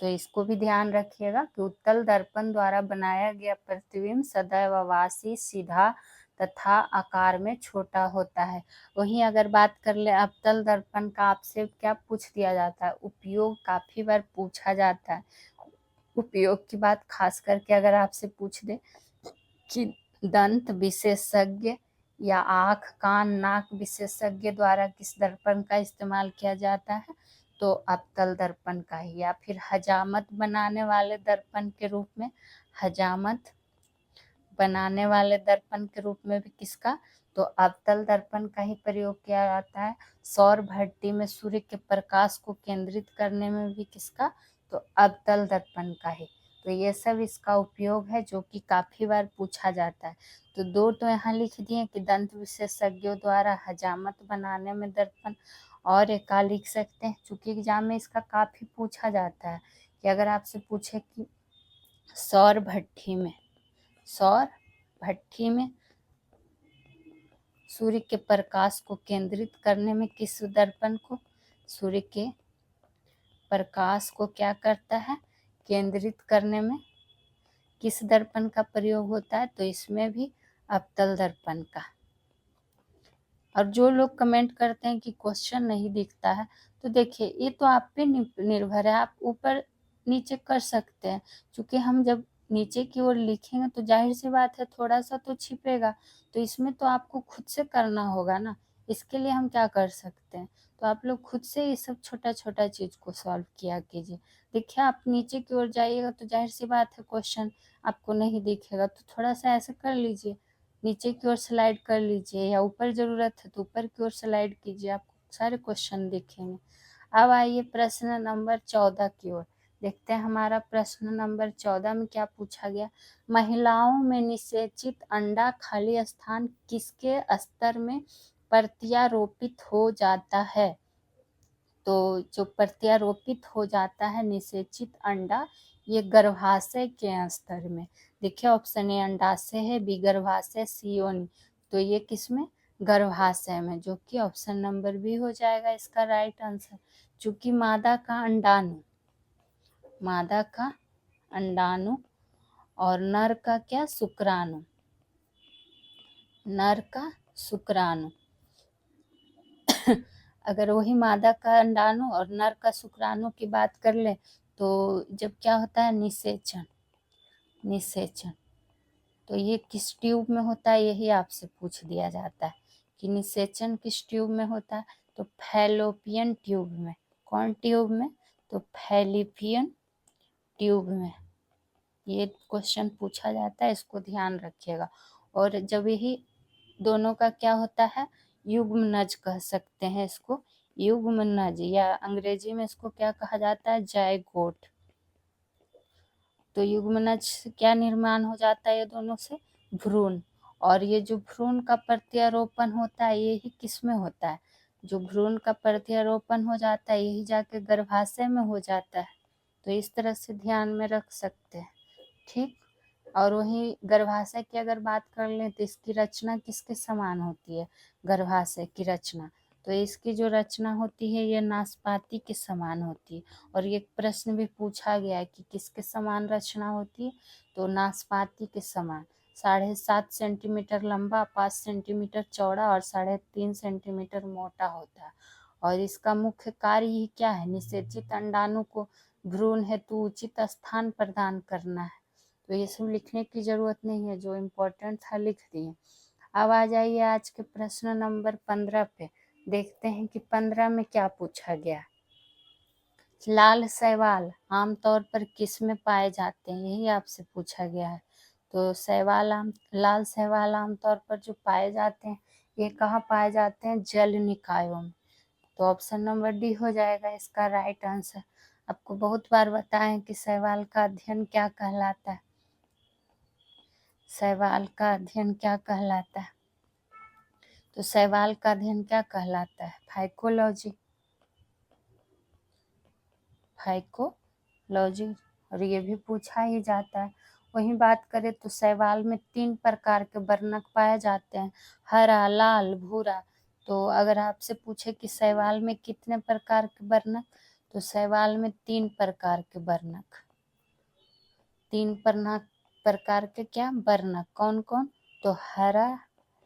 तो इसको भी ध्यान रखिएगा कि उत्तल दर्पण द्वारा बनाया गया प्रतिबिंब सदैव आभासी, सीधा तथा आकार में छोटा होता है। वहीं अगर बात कर ले अवतल दर्पण का, आपसे क्या पूछ दिया जाता है? उपयोग काफी बार पूछा जाता है। उपयोग की बात खास करके अगर आपसे पूछ दे कि दंत विशेषज्ञ या आँख कान नाक विशेषज्ञ द्वारा किस दर्पण का इस्तेमाल किया जाता है, तो अवतल दर्पण का ही। या फिर हजामत बनाने वाले दर्पण के रूप में, हजामत बनाने वाले दर्पण के रूप में भी किसका? तो अवतल दर्पण का ही प्रयोग किया जाता है। सौर भट्टी में सूर्य के प्रकाश को केंद्रित करने में भी किसका? तो अवतल दर्पण का ही। तो ये सब इसका उपयोग है जो कि काफी बार पूछा जाता है। तो दो तो यहाँ लिख दिए कि दंत विशेषज्ञों द्वारा हजामत बनाने में दर्पण, और एक का लिख सकते हैं चूंकि एग्जाम में इसका काफी पूछा जाता है कि अगर आपसे पूछे कि सौर भट्टी में सूर्य के प्रकाश को केंद्रित करने में किस दर्पण को, सूर्य के प्रकाश को क्या करता है, केंद्रित करने में किस दर्पण का प्रयोग होता है, तो इसमें भी अवतल दर्पण का। और जो लोग कमेंट करते हैं कि क्वेश्चन नहीं दिखता है, तो देखिए ये तो आप पे निर्भर है, आप ऊपर नीचे कर सकते हैं। क्योंकि हम जब नीचे की ओर लिखेंगे तो जाहिर सी बात है थोड़ा सा तो छिपेगा, तो इसमें तो आपको खुद से करना होगा ना। इसके लिए हम क्या कर सकते हैं, तो आप लोग खुद से ये सब छोटा छोटा चीज़ को सॉल्व किया कीजिए। देखिए आप नीचे की ओर जाइएगा तो जाहिर सी बात है क्वेश्चन आपको नहीं दिखेगा, तो थोड़ा सा ऐसे कर लीजिए, नीचे की ओर स्लाइड कर लीजिए, या ऊपर ज़रूरत है तो ऊपर की ओर स्लाइड कीजिए, आपको सारे क्वेश्चन दिखेंगे। अब आइए प्रश्न नंबर 14 की ओर। देखते हैं हमारा प्रश्न नंबर 14 में क्या पूछा गया। महिलाओं में निषेचित अंडा खाली स्थान किसके स्तर में प्रत्यारोपित हो जाता है? तो जो प्रत्यारोपित हो जाता है निषेचित अंडा, ये गर्भाशय के स्तर में। देखिए ऑप्शन ए अंडाशय है, बी गर्भाशय, सी योनि। तो ये किसमें? गर्भाशय में, जो कि ऑप्शन नंबर बी हो जाएगा इसका राइट आंसर। चूंकि मादा का अंडाणु और नर का क्या? शुक्राणु, नर का शुक्राणु। अगर वही मादा का अंडाणु और नर का शुक्राणु की बात कर ले, तो जब क्या होता है? निषेचन। तो ये किस ट्यूब में होता है, यही आपसे पूछ दिया जाता है कि निषेचन किस ट्यूब में होता है, तो फैलोपियन ट्यूब में। कौन ट्यूब में? तो फैलोपियन ट्यूब में। ये क्वेश्चन पूछा जाता है, इसको ध्यान रखिएगा। और जब यही दोनों का क्या होता है? युग्मनज कह सकते हैं इसको, युग्मनज, या अंग्रेजी में इसको क्या कहा जाता है? जायगोट। तो युग्मनज से क्या निर्माण हो जाता है? ये दोनों से भ्रूण। और ये जो भ्रूण का प्रत्यारोपण होता है ये ही किस में होता है? जो भ्रूण का प्रत्यारोपण हो जाता है यही जाके गर्भाशय में हो जाता है। तो इस तरह से ध्यान में रख सकते हैं, ठीक। और वहीं गर्भाशय की अगर बात कर लें तो इसकी रचना किसके समान होती है, गर्भाशय की रचना, तो इसकी जो रचना होती है ये नाशपाती के समान होती है। और ये प्रश्न भी पूछा गया है कि किसके समान रचना होती है, तो नाशपाती के समान। 7.5 सेंटीमीटर लंबा, 5 सेंटीमीटर चौड़ा और 3.5 सेंटीमीटर मोटा होता है। और इसका मुख्य कार्य ही क्या है, निषेचित अंडाणु को भ्रूण हेतु उचित स्थान प्रदान करना है। तो ये सब लिखने की जरूरत नहीं है, जो इम्पोर्टेंट था लिख दिए। अब आ जाइए आज के प्रश्न नंबर 15 पे, देखते हैं कि 15 में क्या पूछा गया। लाल शैवाल आमतौर पर किस में पाए जाते हैं, यही आपसे पूछा गया है। तो लाल शैवाल आमतौर पर जो पाए जाते हैं ये कहाँ पाए जाते हैं, जल निकायों में। तो ऑप्शन नंबर डी हो जाएगा इसका राइट आंसर। आपको बहुत बार बताएं कि शैवाल का अध्ययन क्या कहलाता है, शैवाल का अध्ययन क्या कहलाता है, तो शैवाल का अध्ययन क्या कहलाता है, फाइकोलॉजी, फाइकोलॉजी। और ये भी पूछा ही जाता है। वहीं बात करें तो शैवाल में 3 प्रकार के वर्णक पाए जाते हैं, हरा, लाल, भूरा। तो अगर आपसे पूछे कि शैवाल में कितने प्रकार के वर्णक, तो शैवाल में 3 प्रकार के वर्णक, 3 प्रकार के क्या वर्णक, कौन कौन, तो हरा,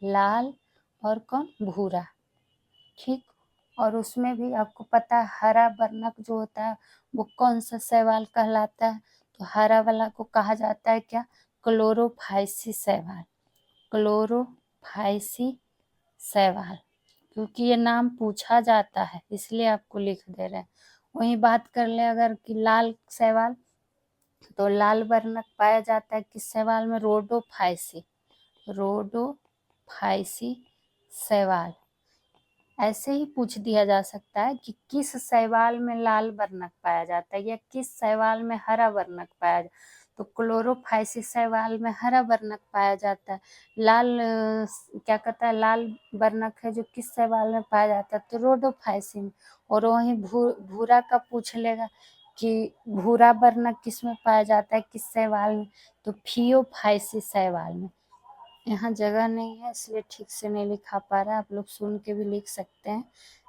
लाल और कौन, भूरा, ठीक। और उसमें भी आपको पता है हरा वर्णक जो होता है वो कौन सा शैवाल कहलाता है, तो हरा वाला को कहा जाता है क्या, क्लोरोफाइसी शैवाल, क्लोरोफाइसी शैवाल, क्योंकि ये नाम पूछा जाता है इसलिए आपको लिख दे रहे हैं। वहीं बात कर ले अगर कि लाल शैवाल, तो लाल वर्णक पाया जाता है किस शैवाल में, रोडोफाइसी, रोडोफाइसी शैवाल। ऐसे ही पूछ दिया जा सकता है कि किस शैवाल में लाल वर्णक पाया जाता है या किस शैवाल में हरा वर्णक पाया जाता है, तो क्लोरोफाइसिस शैवाल में हरा वर्णक पाया जाता है। लाल क्या कहता है, लाल वर्णक है जो किस शैवाल में पाया जाता है, तो रोडोफाइसिस में। और वहीं भूरा का पूछ लेगा कि भूरा वर्णक किस में पाया जाता है, किस शैवाल में, तो फियोफाइसिस शैवाल में। यहाँ जगह नहीं है इसलिए ठीक से नहीं लिखा पा रहा, आप लोग सुन के भी लिख सकते हैं।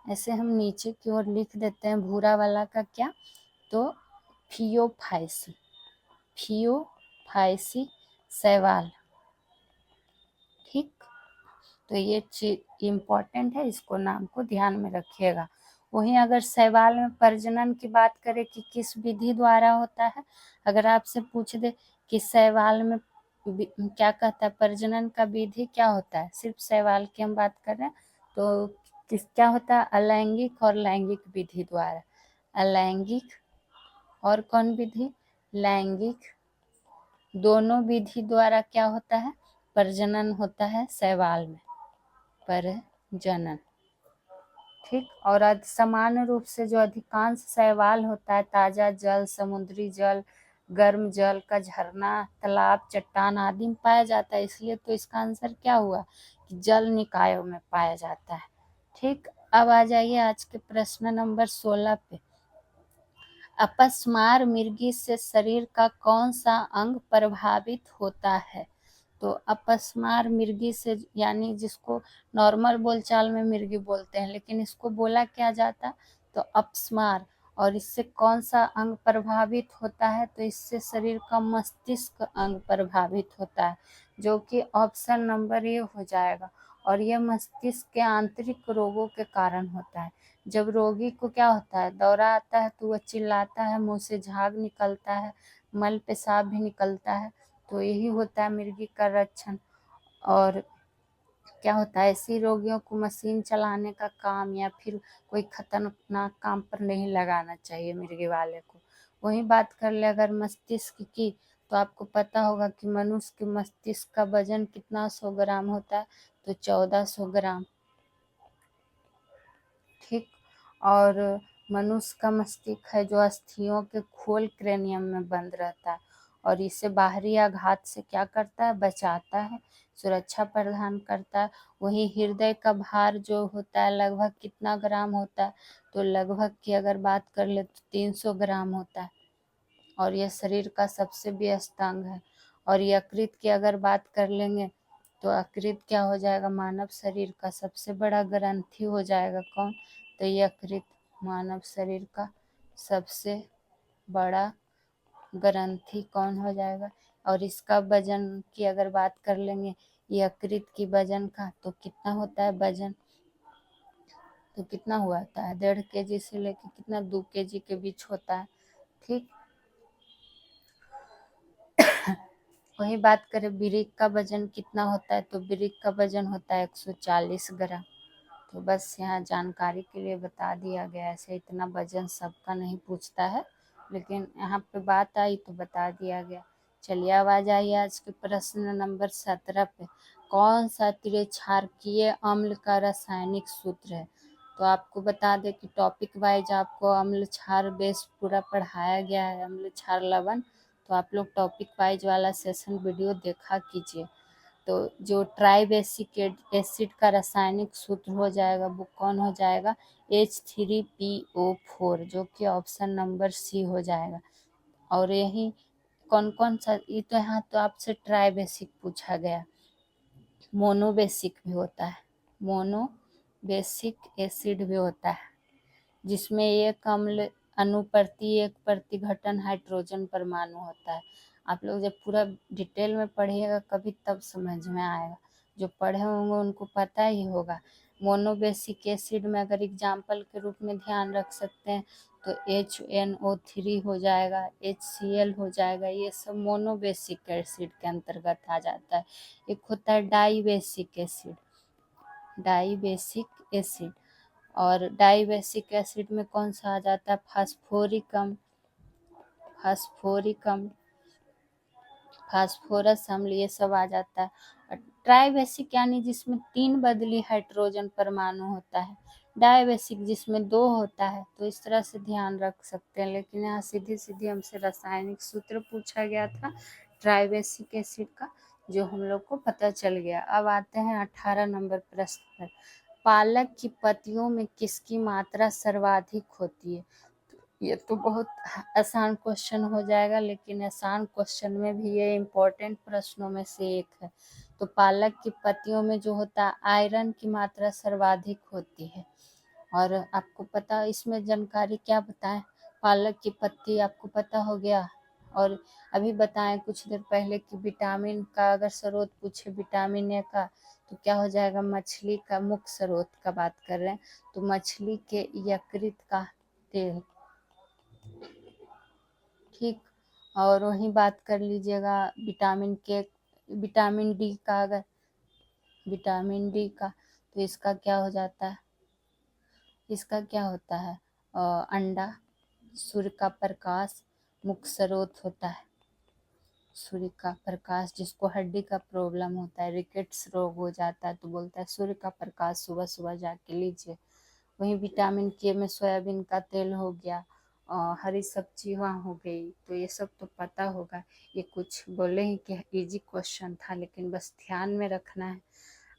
ऐसे हम नीचे की ओर लिख देते हैं भूरा वाला का क्या, तो फियोफाइसी, फियोफाइसी शैवाल, ठीक। तो ये चीज इम्पोर्टेंट है, इसको नाम को ध्यान में रखिएगा। वहीं अगर शैवाल में प्रजनन की बात करें कि किस विधि द्वारा होता है, अगर आपसे पूछ दे कि शैवाल में क्या कहता है, प्रजनन का विधि क्या होता है, सिर्फ शैवाल की हम बात कर रहे हैं, तो क्या होता है, अलैंगिक और लैंगिक विधि द्वारा, अलैंगिक और कौन विधि, लैंगिक, दोनों विधि द्वारा क्या होता है, प्रजनन होता है शैवाल में, प्रजनन, ठीक। और सामान्य रूप से जो अधिकांश शैवाल होता है ताजा जल, समुद्री जल, गर्म जल का झरना, तालाब, चट्टान आदि में पाया जाता है, इसलिए तो इसका आंसर क्या हुआ कि जल निकायों में पाया जाता है, ठीक। अब आ जाइए आज के प्रश्न नंबर 16 पे। अपस्मार मृगी से शरीर का कौन सा अंग प्रभावित होता है, तो अपस्मार मृगी से यानी जिसको नॉर्मल बोलचाल में मृगी बोलते हैं लेकिन इसको बोला क्या जाता है, तो अपस्मार। और इससे कौन सा अंग प्रभावित होता है, तो इससे शरीर का मस्तिष्क अंग प्रभावित होता है, जो कि ऑप्शन नंबर ए हो जाएगा। और यह मस्तिष्क के आंतरिक रोगों के कारण होता है। जब रोगी को क्या होता है, दौरा आता है तो वह चिल्लाता है, मुंह से झाग निकलता है, मल पेशाब भी निकलता है, तो यही होता है मृगी का लक्षण। और क्या होता है, ऐसे रोगियों को मशीन चलाने का काम या फिर कोई खतरनाक काम पर नहीं लगाना चाहिए मृगी वाले को। वहीं बात कर ले अगर मस्तिष्क की, तो आपको पता होगा कि मनुष्य के मस्तिष्क का वजन कितना 100 ग्राम होता है, तो 1400 ग्राम, ठीक। और मनुष्य का मस्तिष्क है जो अस्थियों के खोल क्रेनियम में बंद रहता है, और इसे बाहरी आघात से क्या करता है, बचाता है, सुरक्षा प्रदान करता है। वही हृदय का भार जो होता है लगभग कितना ग्राम होता है, तो लगभग की अगर बात कर ले तो 300 ग्राम होता है, और यह शरीर का सबसे व्यस्त अंग है। और यकृत की अगर बात कर लेंगे तो यकृत क्या हो जाएगा, मानव शरीर का सबसे बड़ा ग्रंथि हो जाएगा। कौन, तो यकृत मानव शरीर का सबसे बड़ा ग्रंथि कौन हो जाएगा। और इसका वजन की अगर बात कर लेंगे यकृत की वजन का, तो कितना होता है वजन, तो कितना हुआ होता है 1.5 kg से लेके कितना 2 kg के बीच होता है। ठीक, वही बात करें वृक्क का वजन कितना होता है, तो वृक्क का वजन होता है 140 ग्राम। तो बस यहाँ जानकारी के लिए बता दिया गया, ऐसे इतना वजन सबका नहीं पूछता है, लेकिन यहाँ पे बात आई तो बता दिया गया। चलिए आवाज आई आज के प्रश्न नंबर 17 पे, कौन सा त्रिक्षारकीय अम्ल का रासायनिक सूत्र है। तो आपको बता दें कि टॉपिक वाइज आपको अम्ल क्षार बेस पूरा पढ़ाया गया है, अम्ल क्षार लवण। तो आप लोग टॉपिक वाइज वाला सेशन वीडियो देखा कीजिए। तो जो ट्राइबेसिक एसिड का रासायनिक सूत्र हो जाएगा वो कौन हो जाएगा, H3PO4, जो कि ऑप्शन नंबर सी हो जाएगा। और यही कौन कौन सा, ये तो यहाँ तो आपसे ट्राइबेसिक पूछा गया, मोनोबेसिक भी होता है, मोनोबेसिक एसिड भी होता है, जिसमें एक अम्ल अणु प्रति एक प्रतिघटन हाइड्रोजन परमाणु होता है। आप लोग जब पूरा डिटेल में पढ़िएगा कभी तब समझ में आएगा, जो पढ़े होंगे उनको पता ही होगा। मोनोबेसिक एसिड में अगर एग्जाम्पल के रूप में ध्यान रख सकते हैं तो HNO3 हो जाएगा, HCl हो जाएगा, ये सब मोनोबेसिक एसिड के अंतर्गत आ जाता है। एक होता है डाइबेसिक एसिड, डाइबेसिक एसिड, और डाइबेसिक एसिड में कौन सा आ जाता है, फास्फोरिक अम्ल, फास्फोरिक अम्ल, फास्फोरस अम्ल, ये सब आ जाता है। और ट्राइबेसिक यानी जिसमें 3 बदली हाइड्रोजन परमाणु होता है, डाइबेसिक जिसमें 2 होता है। तो इस तरह से ध्यान रख सकते हैं, लेकिन यहाँ सीधी सीधी हमसे रासायनिक सूत्र पूछा गया था ट्राइबेसिक एसिड का, जो हम लोग को पता चल गया। अब आते हैं 18 नंबर प्रश्न पर, पालक की पत्तियों में किसकी मात्रा सर्वाधिक होती है। ये तो बहुत आसान क्वेश्चन हो जाएगा, लेकिन आसान क्वेश्चन में भी ये इम्पोर्टेंट प्रश्नों में से एक है। तो पालक की पत्तियों में जो होता है आयरन की मात्रा सर्वाधिक होती है। और आपको पता, इसमें जानकारी क्या बताएं, पालक की पत्ती आपको पता हो गया। और अभी बताएं कुछ देर पहले कि विटामिन का अगर स्रोत पूछे, विटामिन ए का, तो क्या हो जाएगा, मछली का मुख्य स्रोत का बात कर रहे हैं, तो मछली के यकृत का तेल। ठीक, और वहीं बात कर लीजिएगा विटामिन के, विटामिन डी का, अगर विटामिन डी का, तो इसका क्या हो जाता है, इसका क्या होता है, अंडा, सूर्य का प्रकाश मुख्य स्रोत होता है। सूर्य का प्रकाश, जिसको हड्डी का प्रॉब्लम होता है, रिकेट्स रोग हो जाता है, तो बोलता है सूर्य का प्रकाश सुबह सुबह जाके लीजिए। वहीं विटामिन के में सोयाबीन का तेल हो गया, हरी सब्जियाँ हो गई, तो ये सब तो पता होगा। ये कुछ बोले ही कि इजी क्वेश्चन था, लेकिन बस ध्यान में रखना है।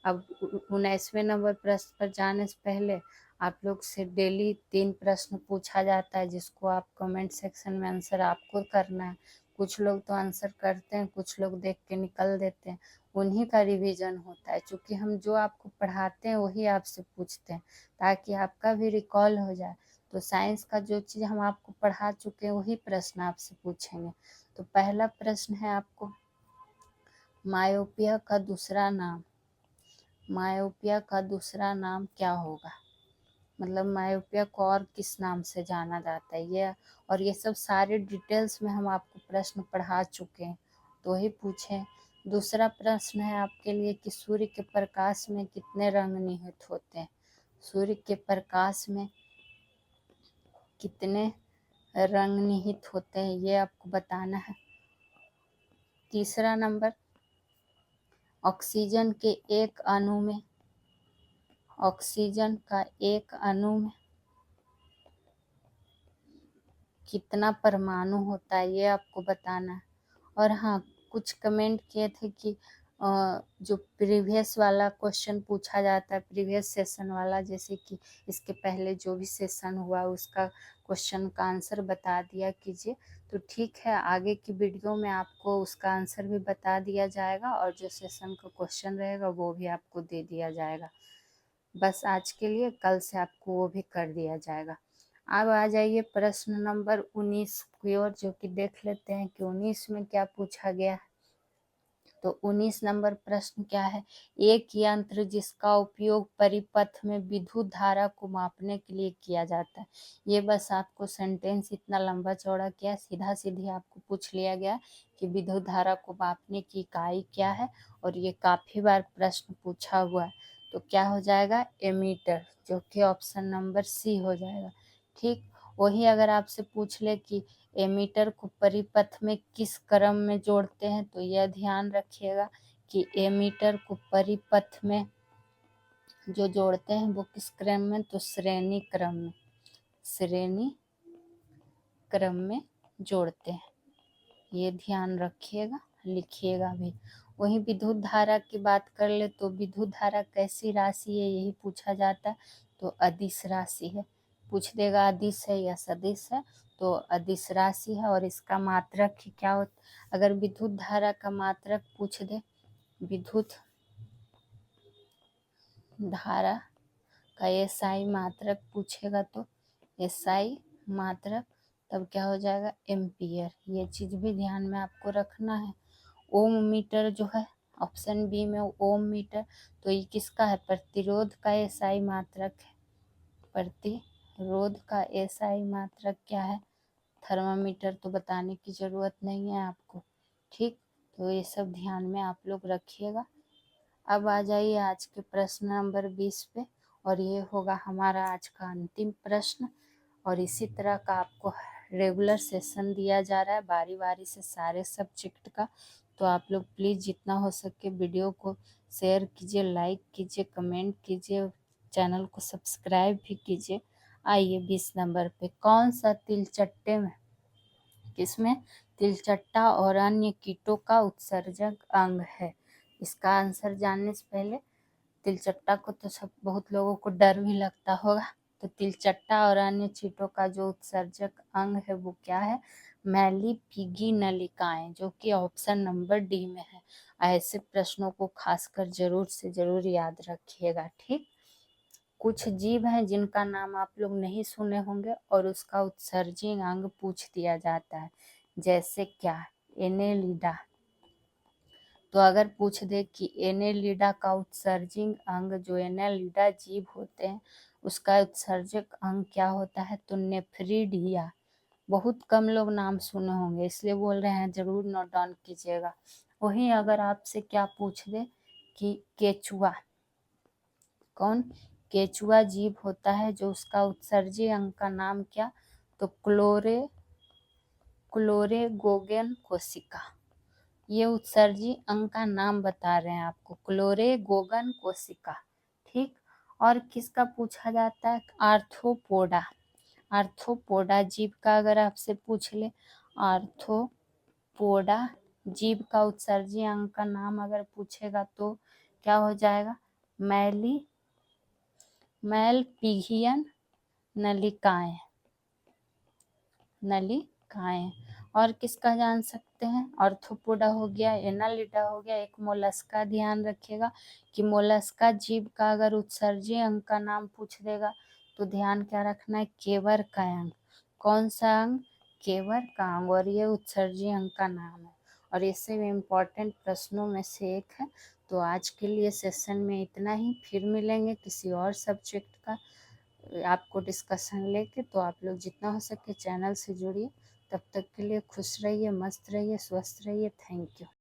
अब 19वें नंबर प्रश्न पर जाने से पहले आप लोग से डेली 3 प्रश्न पूछा जाता है, जिसको आप कमेंट सेक्शन में आंसर आपको करना है। कुछ लोग तो आंसर करते हैं, कुछ लोग देख के निकल देते हैं, उन्हीं का रिवीजन होता है। क्योंकि हम जो आपको पढ़ाते हैं वही आपसे पूछते हैं, ताकि आपका भी रिकॉल हो जाए। तो साइंस का जो चीज़ हम आपको पढ़ा चुके हैं वही प्रश्न आपसे पूछेंगे। तो पहला प्रश्न है आपको, मायोपिया का दूसरा नाम, मायोपिया का दूसरा नाम क्या होगा, मतलब मायोपिया को और किस नाम से जाना जाता है। ये और ये सब सारे डिटेल्स में हम आपको प्रश्न पढ़ा चुके हैं, तो ही पूछें। दूसरा प्रश्न है आपके लिए कि सूर्य के प्रकाश में कितने रंग निहित होते हैं, सूर्य के प्रकाश में कितने रंग निहित होते हैं, ये आपको बताना है। तीसरा नंबर, ऑक्सीजन के एक अणु में, ऑक्सीजन का एक अणु में कितना परमाणु होता है, ये आपको बताना है। और हाँ, कुछ कमेंट किए थे कि जो प्रीवियस वाला क्वेश्चन पूछा जाता है, प्रीवियस सेशन वाला, जैसे कि इसके पहले जो भी सेशन हुआ उसका क्वेश्चन का आंसर बता दिया कीजिए। तो ठीक है, आगे की वीडियो में आपको उसका आंसर भी बता दिया जाएगा और जो सेशन का क्वेश्चन रहेगा वो भी आपको दे दिया जाएगा। बस आज के लिए, कल से आपको वो भी कर दिया जाएगा। अब आ जाइए प्रश्न नंबर 19 की ओर, जो कि देख लेते हैं कि 19 में क्या पूछा गया है। तो 19 नंबर प्रश्न क्या है? एक यंत्र जिसका उपयोग परिपथ में विद्युत धारा को मापने के लिए किया जाता है। ये बस आपको सेंटेंस इतना लंबा चौड़ा किया, सीधा सीधी आपको पूछ लिया गया कि विद्युत धारा को मापने की इकाई क्या है, और ये काफी बार प्रश्न पूछा हुआ है। तो क्या हो जाएगा? एमीटर, जो कि ऑप्शन नंबर सी हो जाएगा। ठीक, वही अगर आपसे पूछ ले कि एमीटर को परिपथ में किस क्रम में जोड़ते हैं, तो यह ध्यान रखिएगा कि एमीटर को परिपथ में जो जोड़ते हैं वो किस क्रम में, तो श्रेणी क्रम में जोड़ते हैं। ये ध्यान रखिएगा, लिखिएगा भी। वहीं विद्युत धारा की बात कर ले तो विद्युत धारा कैसी राशि है, यही पूछा जाता है। तो अदिश राशि है। पूछ देगा अदिश है या सदिश है, तो अदिश राशि है। और इसका मात्रक ही क्या होता, अगर विद्युत धारा का मात्रक पूछ दे, विद्युत धारा का एसआई मात्रक पूछेगा, तो एसआई मात्रक तब क्या हो जाएगा? एम्पियर। ये चीज भी ध्यान में आपको रखना है। ओम मीटर जो है ऑप्शन बी में, ओम मीटर, तो ये किसका है? प्रतिरोध का एसआई मात्रक है। प्रतिरोध का एसआई मात्रक क्या है? थर्मामीटर तो बताने की जरूरत नहीं है आपको। ठीक, तो ये सब ध्यान में आप लोग रखिएगा। अब आ जाइए आज के प्रश्न नंबर 20 पे, और ये होगा हमारा आज का अंतिम प्रश्न। और इसी तरह का आपको रेगुलर सेशन दिया जा रहा है बारी बारी से सारे सब्जेक्ट का। तो आप लोग प्लीज़ जितना हो सके वीडियो को शेयर कीजिए, लाइक कीजिए, कमेंट कीजिए, चैनल को सब्सक्राइब भी कीजिए। आइए 20 नंबर पे, कौन सा तिलचट्टे में, किसमें? तिलचट्टा और अन्य कीटों का उत्सर्जक अंग है। इसका आंसर जानने से पहले, तिलचट्टा को तो सब बहुत लोगों को डर भी लगता होगा। तो तिलचट्टा और अन्य कीटों का जो उत्सर्जक अंग है वो क्या है? मैलीपिगी नलिकाएं, जो कि ऑप्शन नंबर डी में है। ऐसे प्रश्नों को खासकर जरूर से जरूर याद रखिएगा। ठीक, कुछ जीव हैं जिनका नाम आप लोग नहीं सुने होंगे और उसका उत्सर्जक अंग पूछ दिया जाता है, जैसे क्या? एनेलिडा। तो अगर पूछ दे कि एनेलिडा का उत्सर्जक अंग, जो एनेलिडा जीव होते हैं उसका उत्सर्जक अंग क्या होता है, तो नेफ्रिडिया। बहुत कम लोग नाम सुने होंगे, इसलिए बोल रहे हैं, जरूर नोट डाउन कीजिएगा। वहीं अगर आपसे क्या पूछ दे कि केचुआ, कौन? केचुआ जीव होता है जो उसका उत्सर्जक अंग का नाम क्या, तो क्लोरेगोगेन कोशिका। ये उत्सर्जक अंग का नाम बता रहे हैं आपको, क्लोरेगोगन कोशिका। ठीक, और किसका पूछा जाता है? आर्थ्रोपोडा। आर्थ्रोपोडा जीव का अगर आपसे पूछ ले, आर्थ्रोपोडा जीव का उत्सर्जक अंग का नाम अगर पूछेगा तो क्या हो जाएगा? मैलपिघियन नलिकाएं। और किसका जान सकते हैं? आर्थ्रोपोडा हो गया, एनालिडा हो गया, एक मोलस्का। ध्यान रखिएगा कि मोलस्का जीव का अगर उत्सर्जक अंग का नाम पूछ देगा तो ध्यान क्या रखना है? केवर का अंग। कौन सा अंग? केवर का अंग, और ये उत्सर्जक अंग का नाम है। और इससे भी इम्पोर्टेंट प्रश्नों में से एक है। तो आज के लिए सेशन में इतना ही, फिर मिलेंगे किसी और सब्जेक्ट का आपको डिस्कशन लेके। तो आप लोग जितना हो सके चैनल से जुड़िए। तब तक के लिए खुश रहिए, मस्त रहिए, स्वस्थ रहिए। Thank you.